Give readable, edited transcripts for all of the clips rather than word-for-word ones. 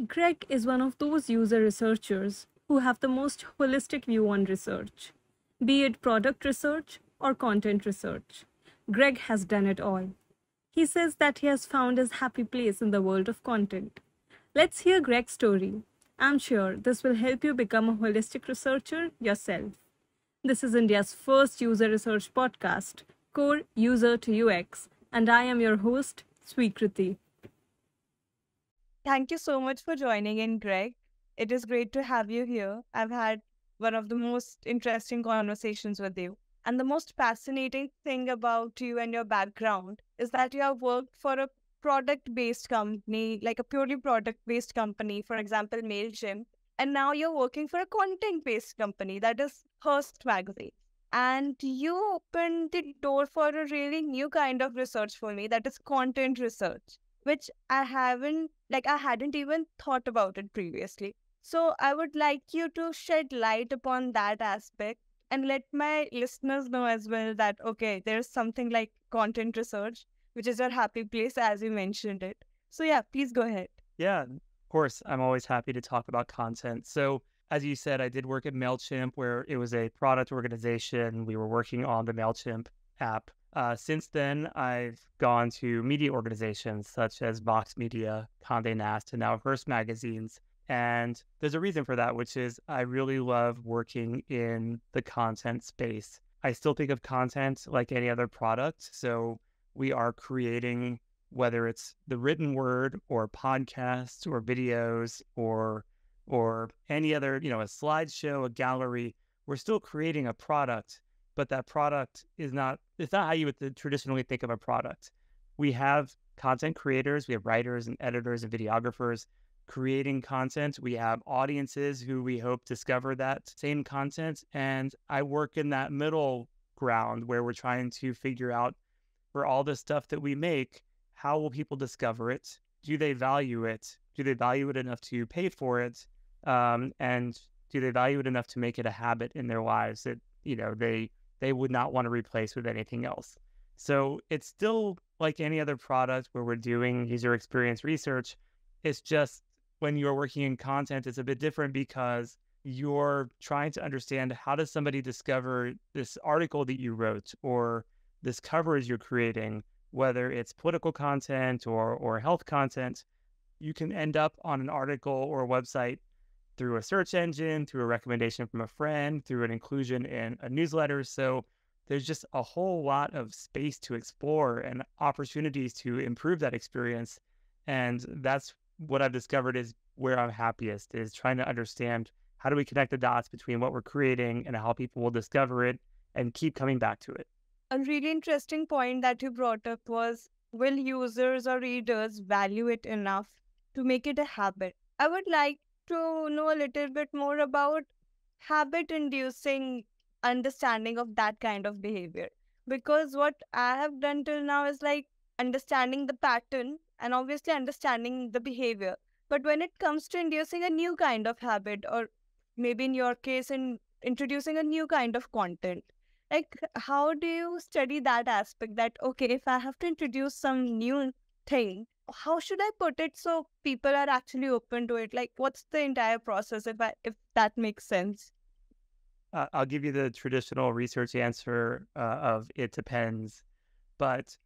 Greg is one of those user researchers who have the most holistic view on research, be it product research or content research. Greg has done it all. He says that he has found his happy place in the world of content. Let's hear Greg's story. I'm sure this will help you become a holistic researcher yourself. This is India's first user research podcast, Core User to UX, and I am your host, Sweekriti. Thank you so much for joining in, Greg. It is great to have you here. I've had one of the most interesting conversations with you. And the most fascinating thing about you and your background is that you have worked for a product based company, like a purely product based company, for example, MailChimp. And now you're working for a content based company that is Hearst Magazine. And you opened the door for a really new kind of research for me, that is content research, which I hadn't even thought about it previously. So I would like you to shed light upon that aspect and let my listeners know as well that, okay, there's something like content research, which is your happy place as you mentioned it. So yeah, please go ahead. Yeah, of course. I'm always happy to talk about content. So, as you said, I did work at MailChimp where it was a product organization. We were working on the MailChimp app. Since then, I've gone to media organizations such as Vox Media, Condé Nast, and now Hearst Magazines. And there's a reason for that, which is I really love working in the content space. I still think of content like any other product. So we are creating, whether it's the written word or podcasts or videos or any other, a slideshow, a gallery, we're still creating a product, but that product it's not how you would traditionally think of a product. We have content creators, we have writers and editors and videographers creating content. We have audiences who we hope discover that same content. And I work in that middle ground where we're trying to figure out, for all the stuff that we make, how will people discover it? Do they value it? Do they value it enough to pay for it? And do they value it enough to make it a habit in their lives that, they would not want to replace with anything else? So it's still like any other product where we're doing user experience research. It's just when you're working in content, it's a bit different because you're trying to understand, how does somebody discover this article that you wrote or this coverage you're creating, whether it's political content or health content. You can end up on an article or a website through a search engine, through a recommendation from a friend, through an inclusion in a newsletter. So there's just a whole lot of space to explore and opportunities to improve that experience. And that's what I've discovered is where I'm happiest, is trying to understand, how do we connect the dots between what we're creating and how people will discover it and keep coming back to it. A really interesting point that you brought up was, will users or readers value it enough to make it a habit? I would like to know a little bit more about habit inducing understanding of that kind of behavior. Because what I have done till now is like understanding the pattern and obviously understanding the behavior. But when it comes to inducing a new kind of habit, or maybe in your case, in introducing a new kind of content, like how do you study that aspect, that okay, if I have to introduce some new thing, how should I put it so people are actually open to it? Like, what's the entire process, if that makes sense? I'll give you the traditional research answer of it depends. But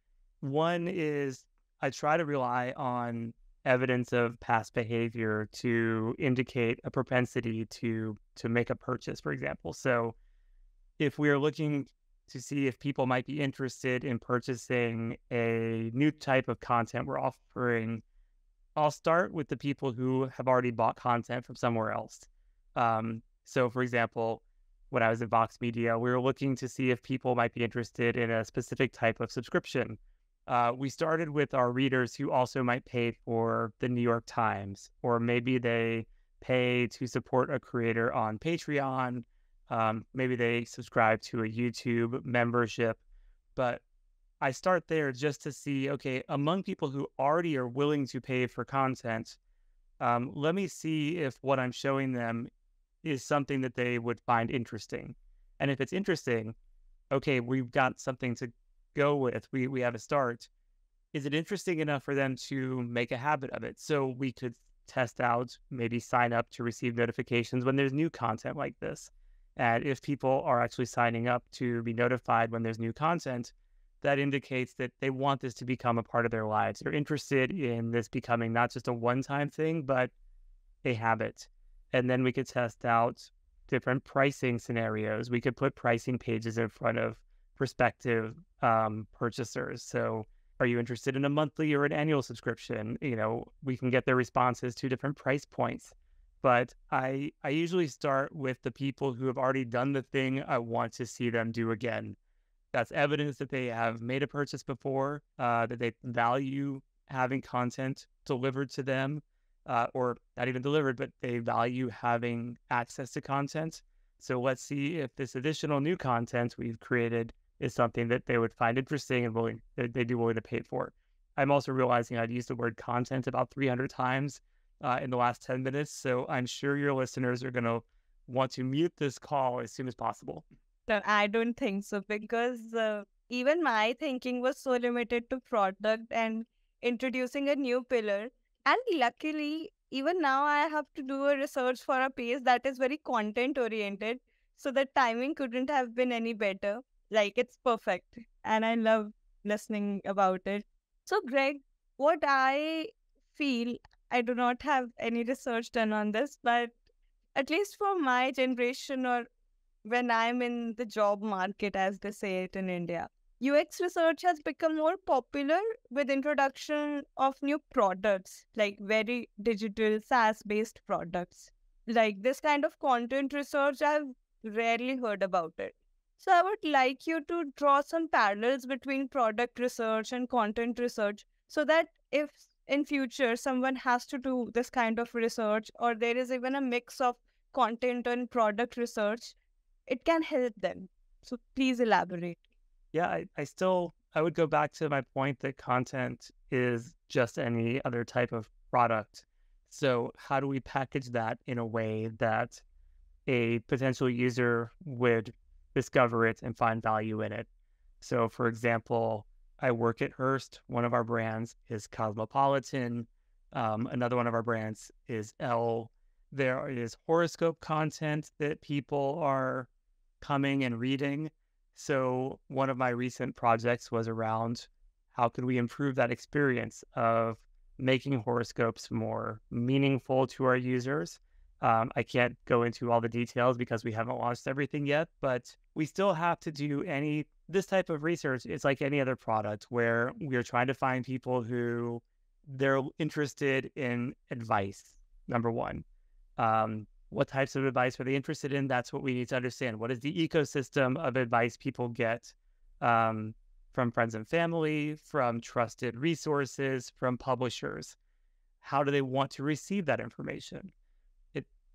one is, I try to rely on evidence of past behavior to indicate a propensity to make a purchase, for example. So if we are looking to see if people might be interested in purchasing a new type of content we're offering, I'll start with the people who have already bought content from somewhere else. So, for example, when I was at Vox Media, we were looking to see if people might be interested in a specific type of subscription. We started with our readers who also might pay for the New York Times, or maybe they pay to support a creator on Patreon. Maybe they subscribe to a YouTube membership. But I start there just to see, okay, among people who already are willing to pay for content, let me see if what I'm showing them is something that they would find interesting. And if it's interesting, okay, we've got something to go with. We have a start. Is it interesting enough for them to make a habit of it? So we could test out, maybe sign up to receive notifications when there's new content like this. And if people are actually signing up to be notified when there's new content, that indicates that they want this to become a part of their lives. They're interested in this becoming not just a one-time thing, but a habit. And then we could test out different pricing scenarios. We could put pricing pages in front of prospective purchasers. So are you interested in a monthly or an annual subscription? We can get their responses to different price points. But I usually start with the people who have already done the thing I want to see them do again. That's evidence that they have made a purchase before, that they value having content delivered to them, or not even delivered, but they value having access to content. So let's see if this additional new content we've created is something that they would find interesting and they'd be willing to pay for. I'm also realizing I'd used the word content about 300 times in the last 10 minutes. So I'm sure your listeners are going to want to mute this call as soon as possible. No, I don't think so, because even my thinking was so limited to product and introducing a new pillar. And luckily, even now I have to do a research for a page that is very content oriented. So the timing couldn't have been any better. Like, it's perfect. And I love listening about it. So, Greg, what I feel, I do not have any research done on this, but at least for my generation, or when I'm in the job market, as they say it in India, UX research has become more popular with introduction of new products, like very digital SaaS-based products. Like this kind of content research, I've rarely heard about it. So I would like you to draw some parallels between product research and content research, so that if in future someone has to do this kind of research, or there is even a mix of content and product research, it can help them. So please elaborate. Yeah, I would go back to my point that content is just any other type of product. So how do we package that in a way that a potential user would discover it and find value in it? So for example, I work at Hearst. One of our brands is Cosmopolitan. Another one of our brands is Elle. There is horoscope content that people are coming and reading. So one of my recent projects was around how could we improve that experience of making horoscopes more meaningful to our users. I can't go into all the details because we haven't launched everything yet, but we still have to do this type of research. It's like any other product where we are trying to find people who they're interested in advice, number one. What types of advice are they interested in? That's what we need to understand. What is the ecosystem of advice people get from friends and family, from trusted resources, from publishers? How do they want to receive that information?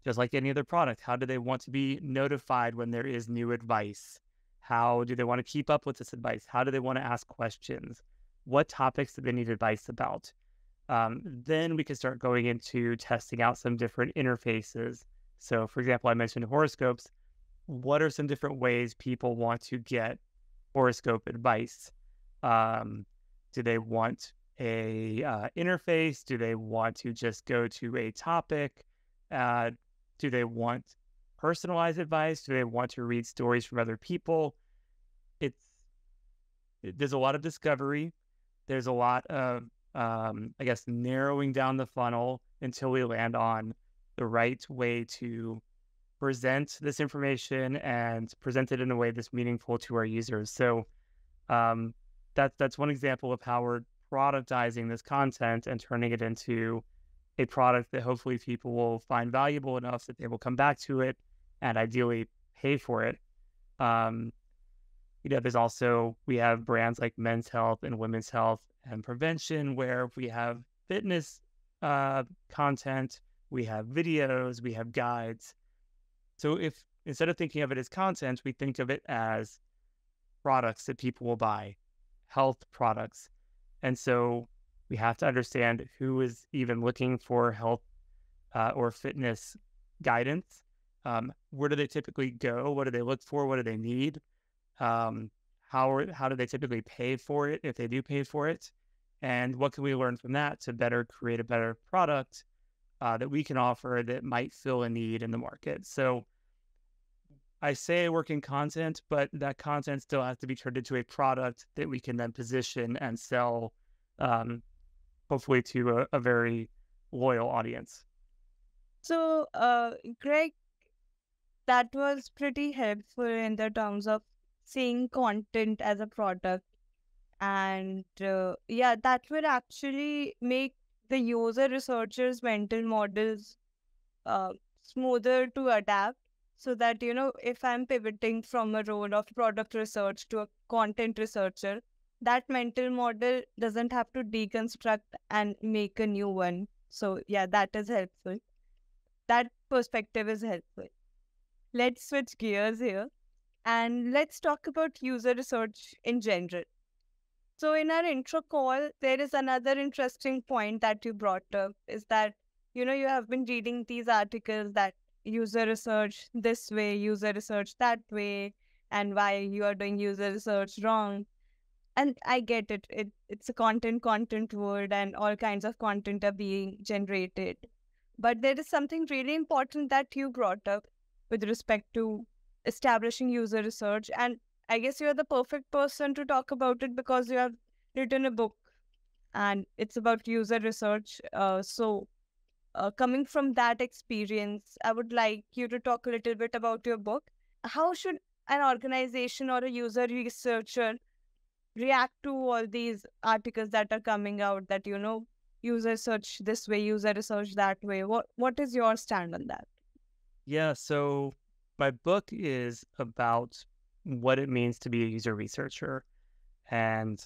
Just like any other product, how do they want to be notified when there is new advice? How do they want to keep up with this advice? How do they want to ask questions? What topics do they need advice about? Then we can start going into testing out some different interfaces. So, for example, I mentioned horoscopes. What are some different ways people want to get horoscope advice? Do they want a interface? Do they want to just go to a topic? Do they want personalized advice? Do they want to read stories from other people? There's a lot of discovery. There's a lot of, I guess, narrowing down the funnel until we land on the right way to present this information and present it in a way that's meaningful to our users. So that's one example of how we're productizing this content and turning it into a product that hopefully people will find valuable enough that they will come back to it and ideally pay for it. There's also, we have brands like Men's Health and Women's Health and Prevention, where we have fitness content, we have videos, we have guides. So if instead of thinking of it as content, we think of it as products that people will buy, health products. And so we have to understand who is even looking for health or fitness guidance. Where do they typically go? What do they look for? What do they need? How do they typically pay for it if they do pay for it? And what can we learn from that to better create a better product that we can offer that might fill a need in the market. So I say I work in content, but that content still has to be turned into a product that we can then position and sell, um, hopefully to a very loyal audience. So, Greg, that was pretty helpful in the terms of seeing content as a product. And yeah, that would actually make the user researchers' mental models uh, smoother to adapt, so that, if I'm pivoting from a role of product research to a content researcher, that mental model doesn't have to deconstruct and make a new one. So yeah, that is helpful. That perspective is helpful. Let's switch gears here and let's talk about user research in general. So in our intro call, there is another interesting point that you brought up, is that, you have been reading these articles that user research this way, user research that way, and why you are doing user research wrong. And I get it. It's a content word, and all kinds of content are being generated. But there is something really important that you brought up with respect to establishing user research. And I guess you're the perfect person to talk about it because you have written a book and it's about user research. Coming from that experience, I would like you to talk a little bit about your book. How should an organization or a user researcher react to all these articles that are coming out that, user search this way, user research that way? What is your stand on that? Yeah, so my book is about what it means to be a user researcher. And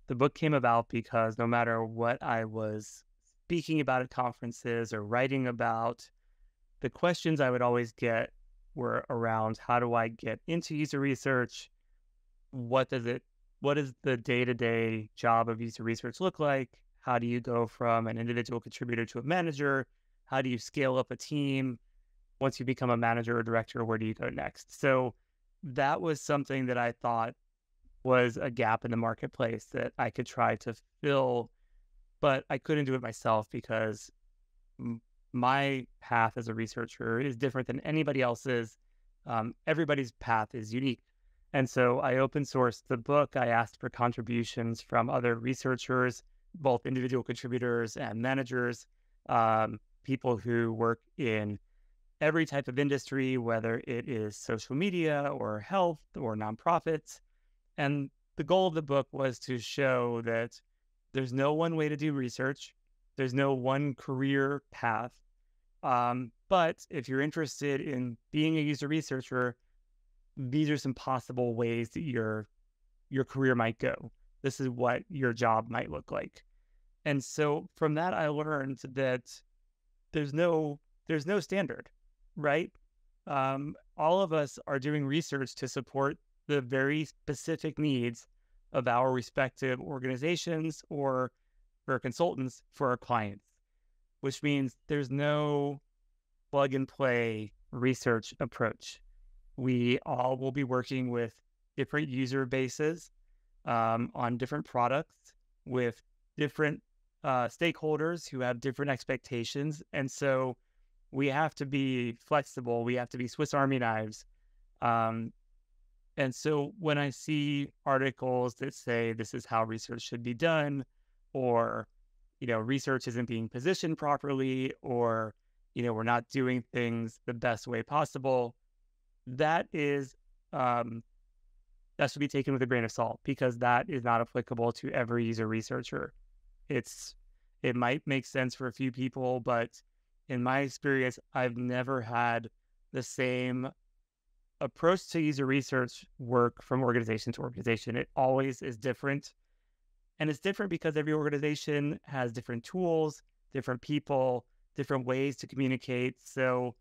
the book came about because no matter what I was speaking about at conferences or writing about, the questions I would always get were around how do I get into user research? What does the day-to-day job of user research look like? How do you go from an individual contributor to a manager? How do you scale up a team? Once you become a manager or director, where do you go next? So that was something that I thought was a gap in the marketplace that I could try to fill, but I couldn't do it myself because my path as a researcher is different than anybody else's. Everybody's path is unique. And so I open sourced the book. I asked for contributions from other researchers, both individual contributors and managers, people who work in every type of industry, whether it is social media or health or nonprofits. And the goal of the book was to show that there's no one way to do research. There's no one career path. But if you're interested in being a user researcher, these are some possible ways that your career might go. This is what your job might look like. And so from that, I learned that there's no standard, right? All of us are doing research to support the very specific needs of our respective organizations or for consultants for our clients, which means there's no plug and play research approach. We all will be working with different user bases on different products with different stakeholders who have different expectations. And so we have to be flexible. We have to be Swiss Army knives. And so when I see articles that say this is how research should be done, or, research isn't being positioned properly, or, we're not doing things the best way possible, that should be taken with a grain of salt because that is not applicable to every user researcher. It might make sense for a few people, but in my experience, I've never had the same approach to user research work from organization to organization. It always is different. And it's different because every organization has different tools, different people, different ways to communicate. So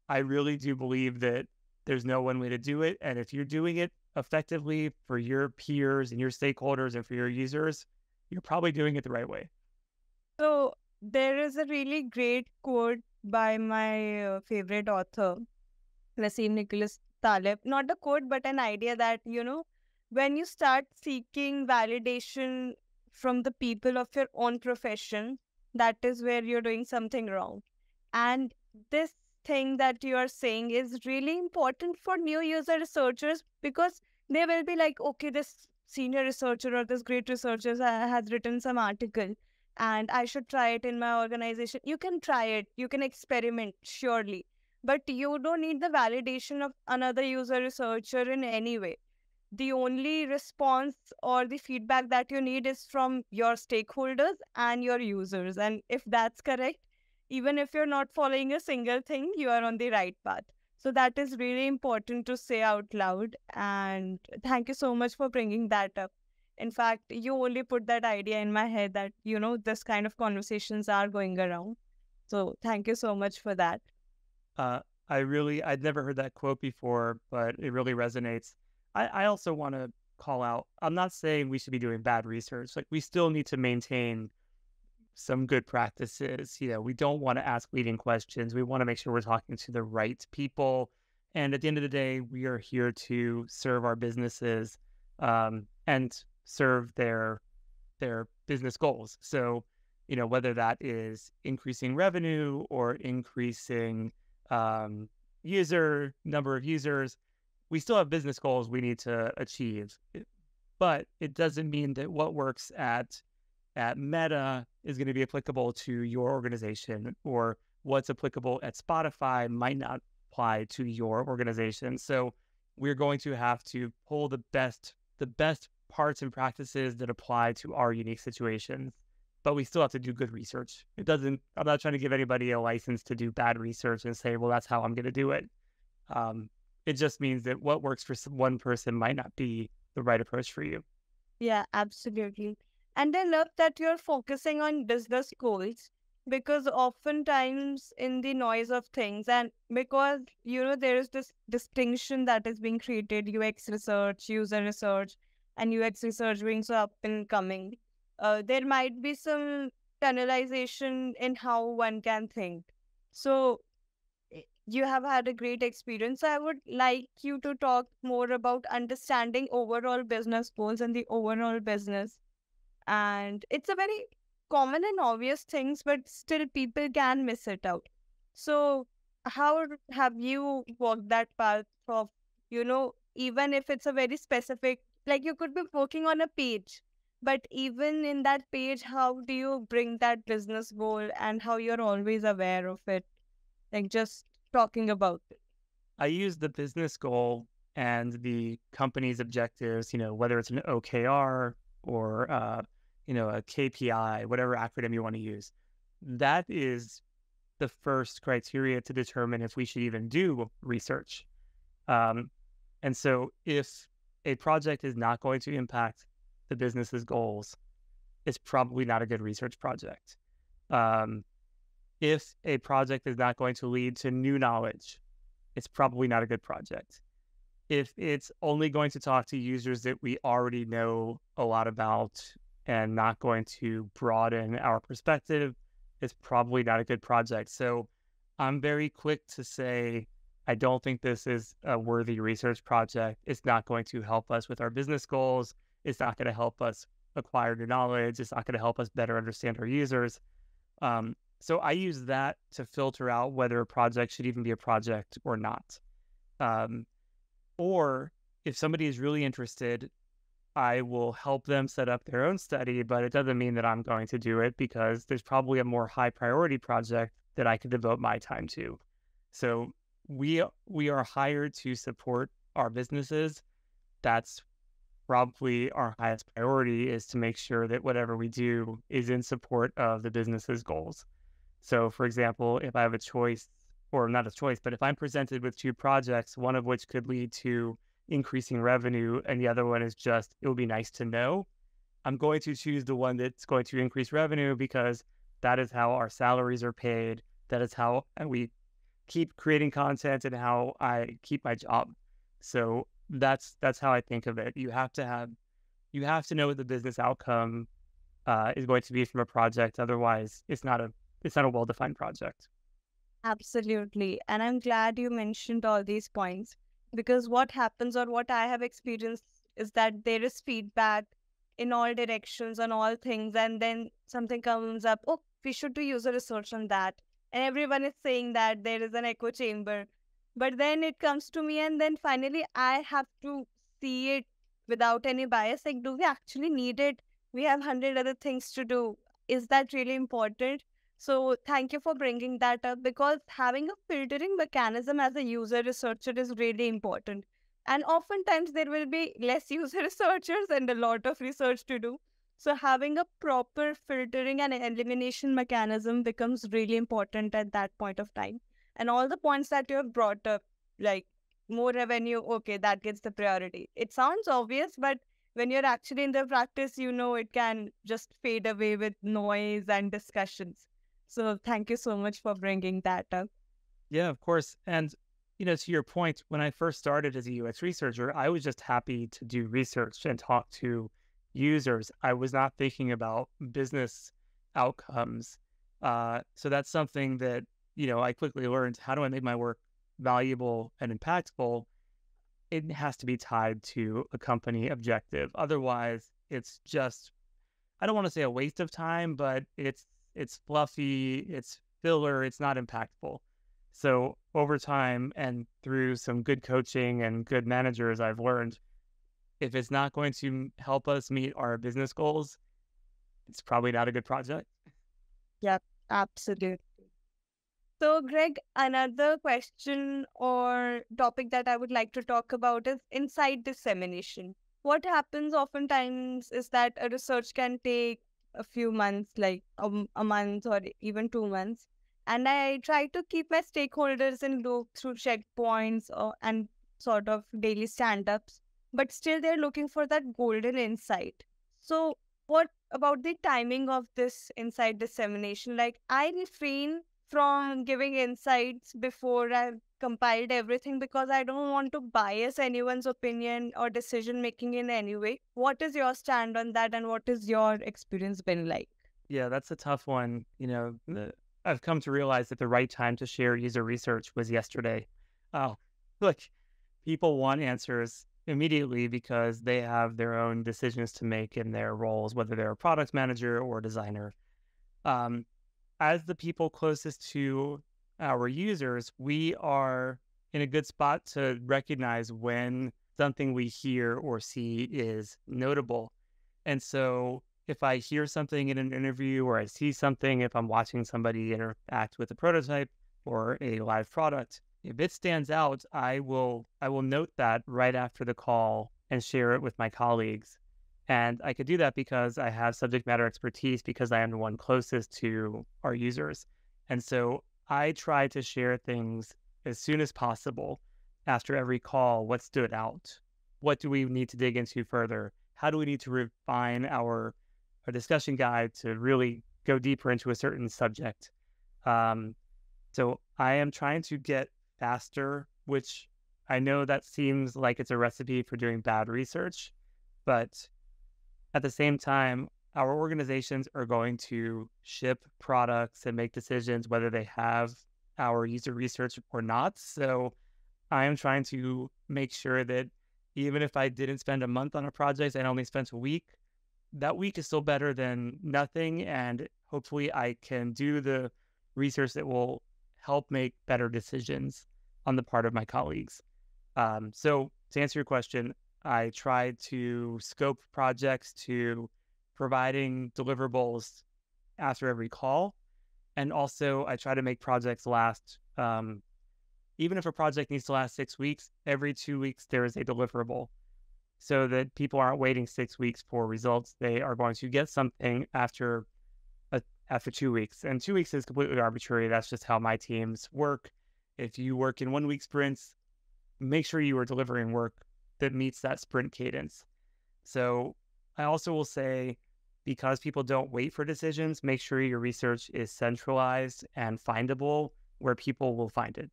I really do believe that there's no one way to do it. And if you're doing it effectively for your peers and your stakeholders and for your users, you're probably doing it the right way. So there is a really great quote by my favorite author, Nassim Nicholas Taleb. Not a quote, but an idea that, when you start seeking validation from the people of your own profession, that is where you're doing something wrong. And this thing that you are saying is really important for new user researchers, because they will be like, okay, this senior researcher or this great researcher has written some article and I should try it in my organization. You can try it, you can experiment, surely, but you don't need the validation of another user researcher in any way. The only response or the feedback that you need is from your stakeholders and your users. And if that's correct, even if you're not following a single thing, you are on the right path. So that is really important to say out loud. And thank you so much for bringing that up. In fact, you only put that idea in my head that, this kind of conversations are going around. So thank you so much for that. Uh, I'd never heard that quote before, but it really resonates. I also want to call out, I'm not saying we should be doing bad research. Like, we still need to maintain some good practices. We don't want to ask leading questions. We want to make sure we're talking to the right people. And at the end of the day, we are here to serve our businesses and serve their business goals. So, whether that is increasing revenue or increasing number of users, we still have business goals we need to achieve. But it doesn't mean that what works at Meta is going to be applicable to your organization, or what's applicable at Spotify might not apply to your organization. So we're going to have to pull the best parts and practices that apply to our unique situations. But we still have to do good research. I'm not trying to give anybody a license to do bad research and say, well, that's how I'm going to do it. It just means that what works for one person might not be the right approach for you. Yeah, absolutely. And I love that you're focusing on business goals, because oftentimes in the noise of things, and because, there is this distinction that is being created, UX research, user research, and UX research being so up and coming, there might be some tunnelization in how one can think. So you have had a great experience. So I would like you to talk more about understanding overall business goals and the overall business. And it's a very common and obvious things, but still people can miss it out. So how have you walked that path of, even if it's a very specific, like you could be working on a page, but even in that page, how do you bring that business goal and how you're always aware of it? Like, just talking about it. I use the business goal and the company's objectives, whether it's an OKR or, a KPI, whatever acronym you want to use. That is the first criteria to determine if we should even do research. And so if a project is not going to impact the business's goals, it's probably not a good research project. If a project is not going to lead to new knowledge, it's probably not a good project. If it's only going to talk to users that we already know a lot about and not going to broaden our perspective, it's probably not a good project. So I'm very quick to say, I don't think this is a worthy research project. It's not going to help us with our business goals. It's not going to help us acquire new knowledge. It's not going to help us better understand our users. So I use that to filter out whether a project should even be a project or not. Or if somebody is really interested, I will help them set up their own study, but it doesn't mean that I'm going to do it, because there's probably a more high priority project that I could devote my time to. So we are hired to support our businesses. That's probably our highest priority, is to make sure that whatever we do is in support of the business's goals. So, for example, if I have a choice, or not a choice, but if I'm presented with two projects, one of which could lead to increasing revenue and the other one is just, it would be nice to know, I'm going to choose the one that's going to increase revenue, because that is how our salaries are paid. That is how we keep creating content and how I keep my job. So that's how I think of it. You have to know what the business outcome is going to be from a project. Otherwise, it's not a well-defined project. Absolutely. And I'm glad you mentioned all these points, because what happens, or what I have experienced, is that there is feedback in all directions on all things, and then something comes up, oh, we should do user research on that. And everyone is saying that there is an echo chamber. But then it comes to me, and then finally I have to see it without any bias. Like, do we actually need it? We have 100 other things to do. Is that really important? So thank you for bringing that up, because having a filtering mechanism as a user researcher is really important. And oftentimes there will be less user researchers and a lot of research to do. So having a proper filtering and elimination mechanism becomes really important at that point of time. And all the points that you have brought up, like more revenue, okay, that gets the priority. It sounds obvious, but when you're actually in the practice, it can just fade away with noise and discussions. So thank you so much for bringing that up. Yeah, of course. And, to your point, when I first started as a UX researcher, I was just happy to do research and talk to users. I was not thinking about business outcomes. So that's something that, I quickly learned. How do I make my work valuable and impactful? It has to be tied to a company objective. Otherwise, it's just, I don't want to say a waste of time, but it's fluffy, it's filler, it's not impactful. So over time and through some good coaching and good managers, I've learned if it's not going to help us meet our business goals, it's probably not a good project. Yep, absolutely. So, Greg, another question or topic that I would like to talk about is insight dissemination. What happens oftentimes is that a research can take a few months, like a month or even 2 months. And I try to keep my stakeholders in loop through checkpoints and sort of daily stand-ups, but still they're looking for that golden insight. So, what about the timing of this insight dissemination? Like, I refrain from giving insights before I've compiled everything, because I don't want to bias anyone's opinion or decision making in any way. What is your stand on that, and what is your experience been like? Yeah, that's a tough one. I've come to realize that the right time to share user research was yesterday. Oh, look, people want answers immediately because they have their own decisions to make in their roles, whether they're a product manager or designer. As the people closest to our users, we are in a good spot to recognize when something we hear or see is notable. And so if I hear something in an interview or I see something, if I'm watching somebody interact with a prototype or a live product, if it stands out, I will note that right after the call and share it with my colleagues. And I could do that because I have subject matter expertise, because I am the one closest to our users. And so I try to share things as soon as possible after every call. What stood out? What do we need to dig into further? How do we need to refine our discussion guide to really go deeper into a certain subject? So I am trying to get faster, which I know that seems like it's a recipe for doing bad research, but at the same time, our organizations are going to ship products and make decisions whether they have our user research or not. So I am trying to make sure that even if I didn't spend a month on a project and only spent a week, that week is still better than nothing. And hopefully I can do the research that will help make better decisions on the part of my colleagues. So to answer your question, I try to scope projects to providing deliverables after every call. And also I try to make projects last, even if a project needs to last 6 weeks, every 2 weeks there is a deliverable, so that people aren't waiting 6 weeks for results. They are going to get something after 2 weeks. And 2 weeks is completely arbitrary. That's just how my teams work. If you work in 1 week sprints, make sure you are delivering work that meets that sprint cadence. So I also will say, because people don't wait for decisions, make sure your research is centralized and findable where people will find it.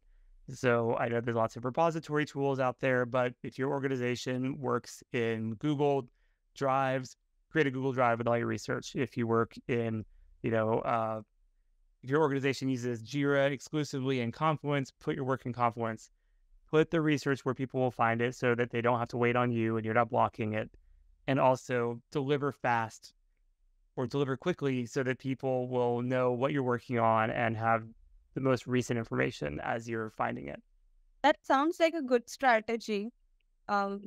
So I know there's lots of repository tools out there, but if your organization works in Google Drives, create a Google Drive with all your research. If you work in, if your organization uses Jira exclusively and Confluence, put your work in Confluence. Put the research where people will find it so that they don't have to wait on you and you're not blocking it. And also deliver fast. or deliver quickly so that people will know what you're working on and have the most recent information as you're finding it. That sounds like a good strategy.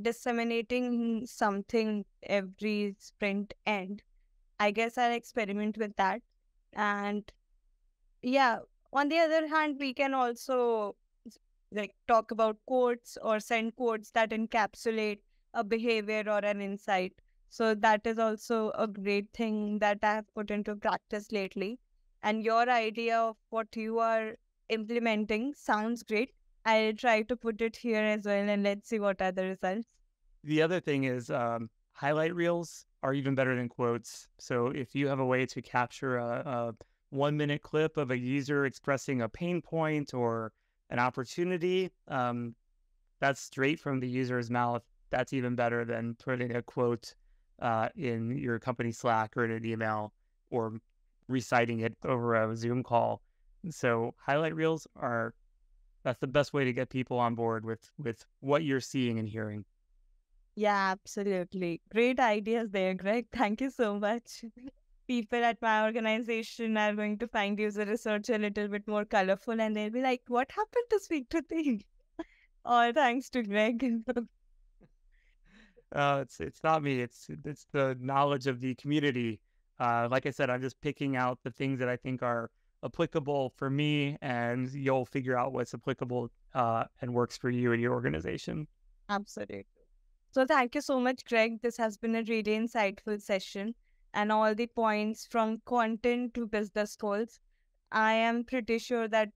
Disseminating something every sprint end. I guess I'll experiment with that. And yeah, on the other hand, we can also like talk about quotes or send quotes that encapsulate a behavior or an insight. So that is also a great thing that I have put into practice lately. And your idea of what you are implementing sounds great. I'll try to put it here as well and let's see what are the results. The other thing is highlight reels are even better than quotes. So if you have a way to capture a 1 minute clip of a user expressing a pain point or an opportunity, that's straight from the user's mouth. That's even better than putting a quote in your company Slack or in an email or reciting it over a Zoom call. So highlight reels that's the best way to get people on board with what you're seeing and hearing. Yeah, absolutely. Great ideas there, Greg. Thank you so much. People at my organization are going to find user research a little bit more colorful and they'll be like, what happened to Speak to Thing? All thanks to Greg. It's not me. It's the knowledge of the community. Like I said, I'm just picking out the things that I think are applicable for me, and you'll figure out what's applicable and works for you and your organization. Absolutely. So thank you so much, Greg. This has been a really insightful session and all the points from content to business goals. I am pretty sure that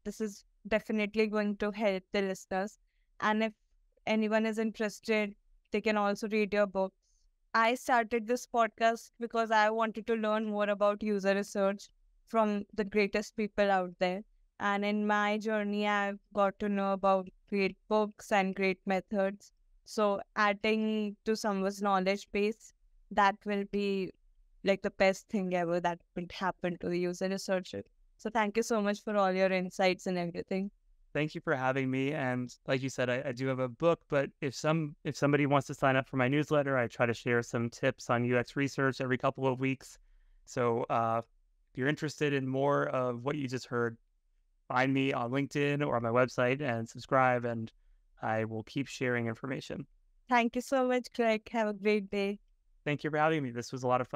this is definitely going to help the listeners. And if anyone is interested, they can also read your books. I started this podcast because I wanted to learn more about user research from the greatest people out there. And in my journey, I've got to know about great books and great methods. So adding to someone's knowledge base, that will be like the best thing ever that would happen to the user researcher. So thank you so much for all your insights and everything. Thank you for having me. And like you said, I do have a book, but if somebody wants to sign up for my newsletter, I try to share some tips on UX research every couple of weeks. So if you're interested in more of what you just heard, find me on LinkedIn or on my website and subscribe, and I will keep sharing information. Thank you so much, Greg. Have a great day. Thank you for having me. This was a lot of fun.